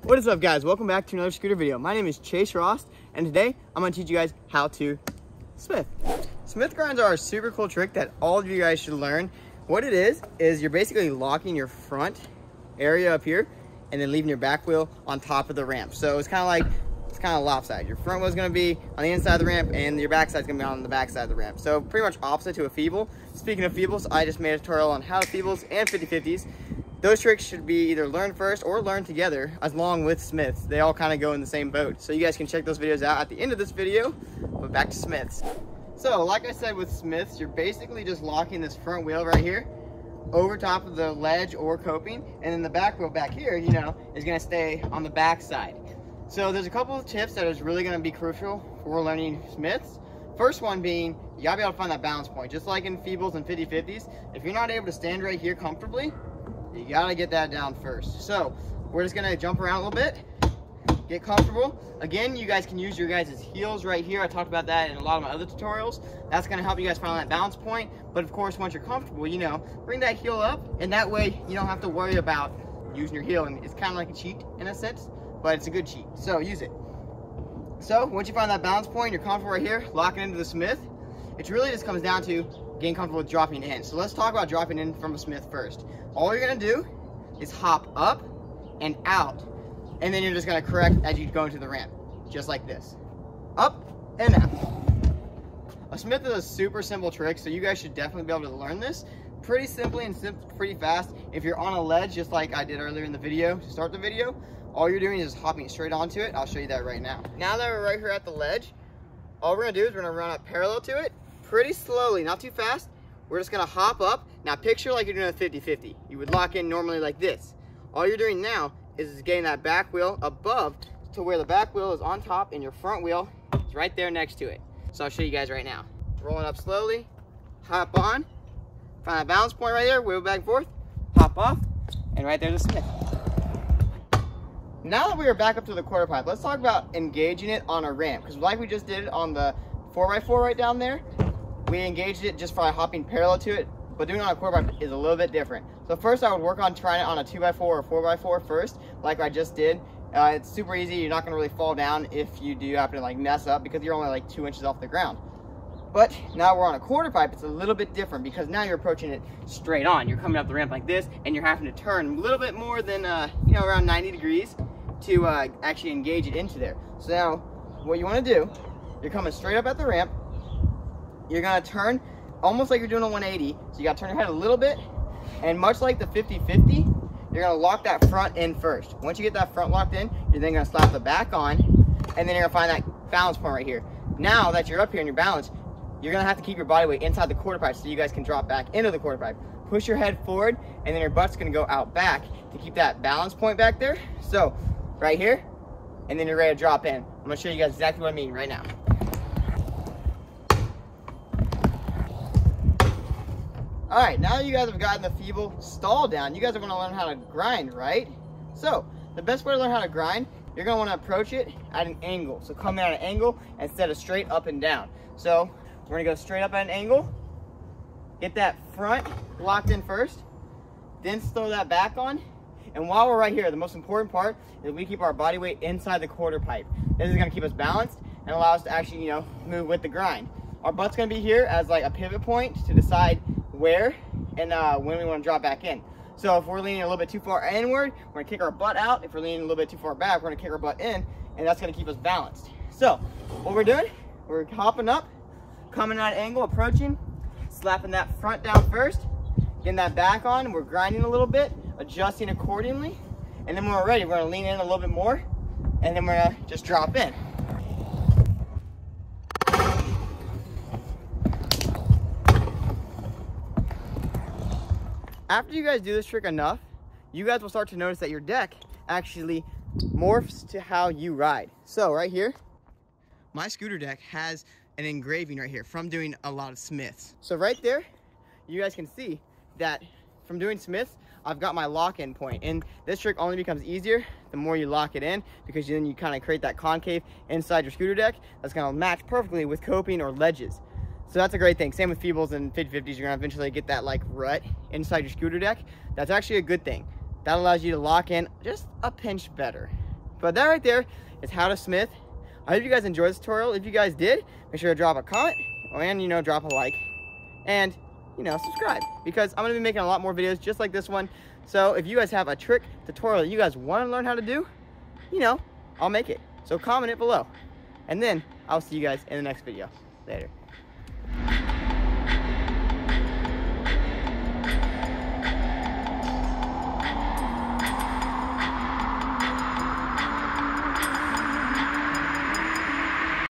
What is up, guys? Welcome back to another scooter video. My name is Chase Ross, and today I'm going to teach you guys how to smith. Smith grinds are a super cool trick that all of you guys should learn. What it is you're basically locking your front area up here and then leaving your back wheel on top of the ramp. So it's kind of lopsided. Your front wheel is going to be on the inside of the ramp and your back side is going to be on the back side of the ramp. So pretty much opposite to a feeble. Speaking of feebles, I just made a tutorial on how to feebles and 50/50s. Those tricks should be either learned first or learned together along with smiths. They all kind of go in the same boat. So you guys can check those videos out at the end of this video, but back to smiths. So like I said with smiths, you're basically just locking this front wheel right here over top of the ledge or coping, and then the back wheel back here, you know, is gonna stay on the back side. So there's a couple of tips that is really gonna be crucial for learning smiths. First one being, you gotta be able to find that balance point. Just like in feebles and 50/50s, if you're not able to stand right here comfortably, you gotta get that down first. So we're just gonna jump around a little bit, get comfortable. Again, you guys can use your guys' heels right here. I talked about that in a lot of my other tutorials. That's gonna help you guys find that balance point. But of course, once you're comfortable, you know, bring that heel up, and that way you don't have to worry about using your heel. And it's kind of like a cheat in a sense, but it's a good cheat, so use it. So once you find that balance point, you're comfortable right here, locking into the smith. It really just comes down to getting comfortable with dropping in. So let's talk about dropping in from a smith first. All you're gonna do is hop up and out, and then you're just gonna correct as you go into the ramp, just like this. Up and out. A smith is a super simple trick, so you guys should definitely be able to learn this pretty simply and pretty fast. If you're on a ledge, just like I did earlier in the video, to start the video, all you're doing is hopping straight onto it. I'll show you that right now. Now that we're right here at the ledge, all we're gonna do is we're gonna run up parallel to it, pretty slowly, not too fast. We're just gonna hop up. Now picture like you're doing a 50/50. You would lock in normally like this. All you're doing now is getting that back wheel above to where the back wheel is on top and your front wheel is right there next to it. So I'll show you guys right now. Rolling up slowly, hop on, find that balance point right there, wheel back and forth, hop off, and right there's a smith. Now that we are back up to the quarter pipe, let's talk about engaging it on a ramp. Because like we just did on the 4x4 right down there, we engaged it just by hopping parallel to it, but doing it on a quarter pipe is a little bit different. So first I would work on trying it on a 2x4 or 4x4 first, like I just did. It's super easy. You're not gonna really fall down if you do happen to like mess up, because you're only like 2 inches off the ground. But now we're on a quarter pipe, it's a little bit different because now you're approaching it straight on. You're coming up the ramp like this, and you're having to turn a little bit more than, you know, around 90 degrees to actually engage it into there. So now what you wanna do, you're coming straight up at the ramp, you're gonna turn almost like you're doing a 180. So you gotta turn your head a little bit, and much like the 50/50, you're gonna lock that front in first. Once you get that front locked in, you're then gonna slap the back on, and then you're gonna find that balance point right here. Now that you're up here and you're balanced, you're gonna have to keep your body weight inside the quarter pipe so you guys can drop back into the quarter pipe. Push your head forward, and then your butt's gonna go out back to keep that balance point back there. So right here, and then you're ready to drop in. I'm gonna show you guys exactly what I mean right now. All right, now that you guys have gotten the feeble stall down, you guys are gonna learn how to grind, right? So the best way to learn how to grind, you're gonna wanna approach it at an angle. So come in at an angle instead of straight up and down. So we're gonna go straight up at an angle, get that front locked in first, then throw that back on. And while we're right here, the most important part is we keep our body weight inside the quarter pipe. This is gonna keep us balanced and allow us to actually, you know, move with the grind. Our butt's gonna be here as like a pivot point to decide where and when we want to drop back in. So if we're leaning a little bit too far inward, we're gonna kick our butt out. If we're leaning a little bit too far back, we're gonna kick our butt in, and that's gonna keep us balanced. So what we're doing, we're hopping up, coming at an angle, approaching, slapping that front down first, getting that back on, and we're grinding a little bit, adjusting accordingly, and then when we're ready, we're gonna lean in a little bit more, and then we're gonna just drop in. After you guys do this trick enough, you guys will start to notice that your deck actually morphs to how you ride. So right here, my scooter deck has an engraving right here from doing a lot of smiths. So right there, you guys can see that from doing smiths, I've got my lock-in point. And this trick only becomes easier the more you lock it in, because then you kind of create that concave inside your scooter deck that's gonna match perfectly with coping or ledges. So that's a great thing. Same with feebles and 50/50s. You're gonna eventually get that like rut inside your scooter deck. That's actually a good thing. That allows you to lock in just a pinch better. But that right there is how to smith. I hope you guys enjoyed this tutorial. If you guys did, make sure to drop a comment and, drop a like and, subscribe, because I'm going to be making a lot more videos just like this one. So if you guys have a trick tutorial that you guys want to learn how to do, I'll make it. So comment it below. And then I'll see you guys in the next video. Later.